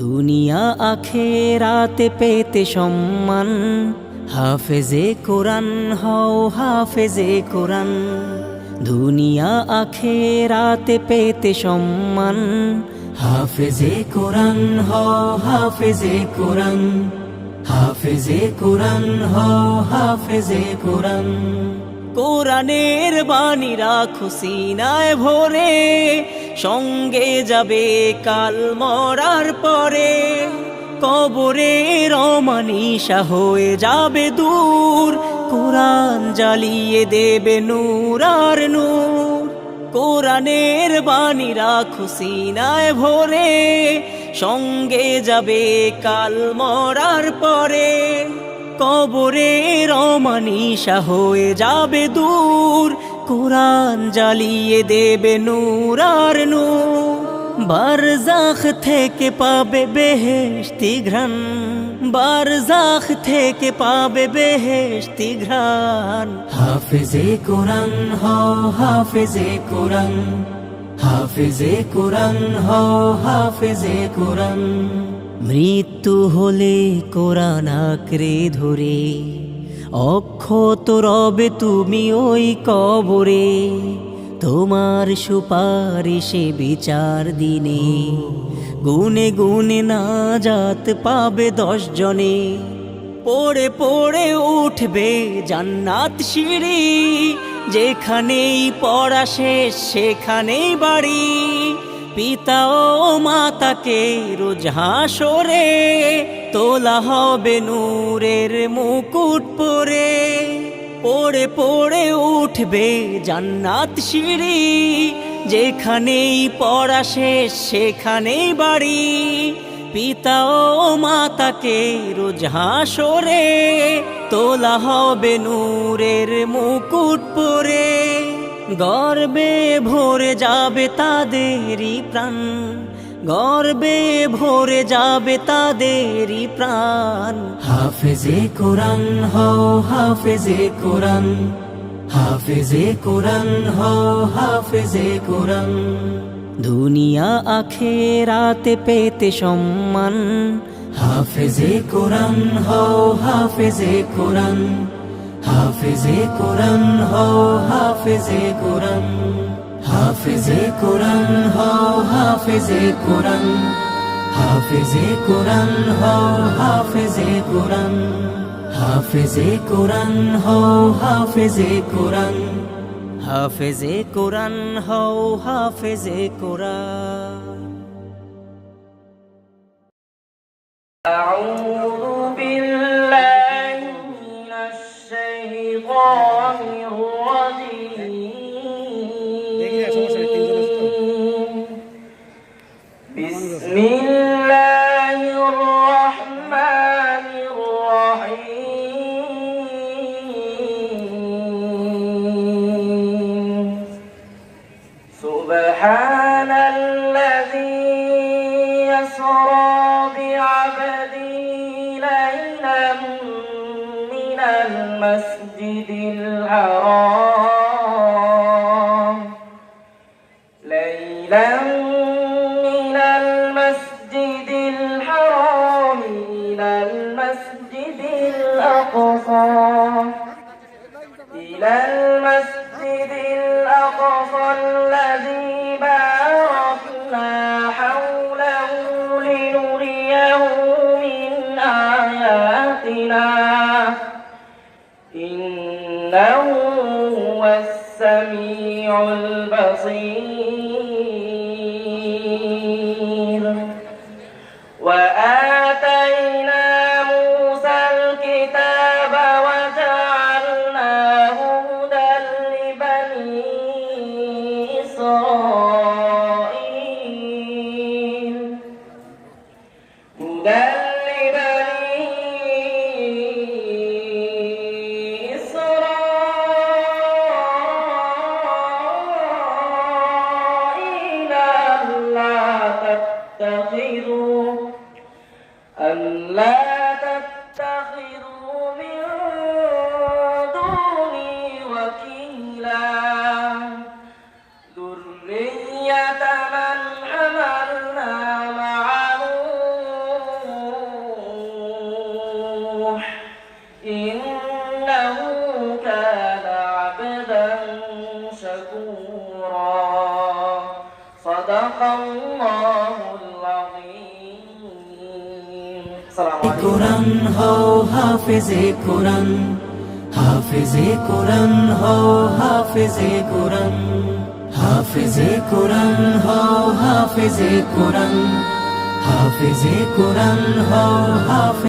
দুনিয়া আখেরাতে পেতে সম্মান, হাফেজে কোরআন হও হাফেজে কোরআন। দুনিয়া আখেরাতে পেতে সম্মান, হাফেজে কোরআন হও হাফেজে কোরআন। হাফেজে কোরআন হও হাফেজে কোরআন। কোরআনের বাণী রাখো সিনায় ভরে, সঙ্গে যাবে কাল মরার পরে। কবরে রমানিশা হয়ে যাবে দূর, কোরআন জ্বালিয়ে দেবে নূর আর নূর। কোরআনের বাণী রাখো সিনায় ভরে, সঙ্গে যাবে কাল মরার পরে। কবরে রমানিশা হয়ে যাবে দূর, কোরআন জ্বালিয়ে দেবে নূর আর নূর। বারজাখ থেকে পাবে বেহেশতি ঘ্রাণ, বারজাখ থেকে পাবে বেহেশতি ঘ্রাণ। হাফেজে কোরআন হও হাফেজে কোরআন। হাফেজে কোরআন হও হাফেজে কোরআন। মৃত্যু হলে কোরআন আঁকড়ে ধরে, অক্ষত রবে তুমি ওই কবরে। তোমার সুপারিশে বিচার দিনে, গুনে গুনে নাজাত পাবে 10 জনে। পড়ে পড়ে উঠবে জান্নাত সিঁড়ি, যেখানেই পড়া শেষ সেখানেই বাড়ি। পিতা ও মাতাকে রোজ হাসরে, তোলা হবে নূরের মুকুট পরে। পড়ে পড়ে উঠবে জান্নাত সিঁড়ি, যেখানেই পড়া শেষ সেখানেই বাড়ি। পিতা ও মাতাকে রোজ হাসরে, তোলা হবে নূরের মুকুট পরে। গর্বে ভরে যাবে তাদেরই প্রাণ, গর্বে ভরে যাবে তাদেরই প্রাণ। হাফেজে কোরআন হও হাফেজে কোরআন। হাফেজে কোরআন হও হাফেজে কোরআন। দুনিয়া আখেরাতে পেতে সম্মান, হাফেজে কোরআন হও হাফেজে কোরআন। হাফেজে কোরআন হও হাফেজে কোরআন। হাফেজে কোরআন হও হাফেজে কোরআন। হাফেজে কোরআন হও হাফেজে কোরআন। হাফেজে কোরআন হও হাফেজে কোরআন। হাফেজে কোরআন হও হাফেজে কোরআন। আউযু বিল্লাহি মিনাশ শাইতানির রাজীম। বিসমিল্লাহির রাহমানির রাহিম। সুবহানাল্লাযী ইয়াসরা বি'আবদিহি লাইলাম মিনাল মাসজিদিল হারাম লাইলাম মিনাল মাসজিদিল হারাম ইলাল মাসজিদিল আকসা ইলাল মাসজিদিল আকসা আল্লাযী বারাকনা হাওলাহু লিনুরিয়াহু মিন আয়াতিনা ইন্নাহু হুয়াস সামিউল বাসীর। وآتينا موسى الكتاب وجعلناه هدى لبني إسرائيل هدى لبني إسرائيل ألا تتخذوا من دوني وكيلا ذرية من حملنا مع نوح شكورا صدق الله العظيم السلام عليكم কোরআন হও হাফেজে কোরআন, হাফেজে কোরআন হও হাফেজে কোরআন, হাফেজে কোরআন হও হাফেজে কোরআন, হাফেজে কোরআন হও হাফেজে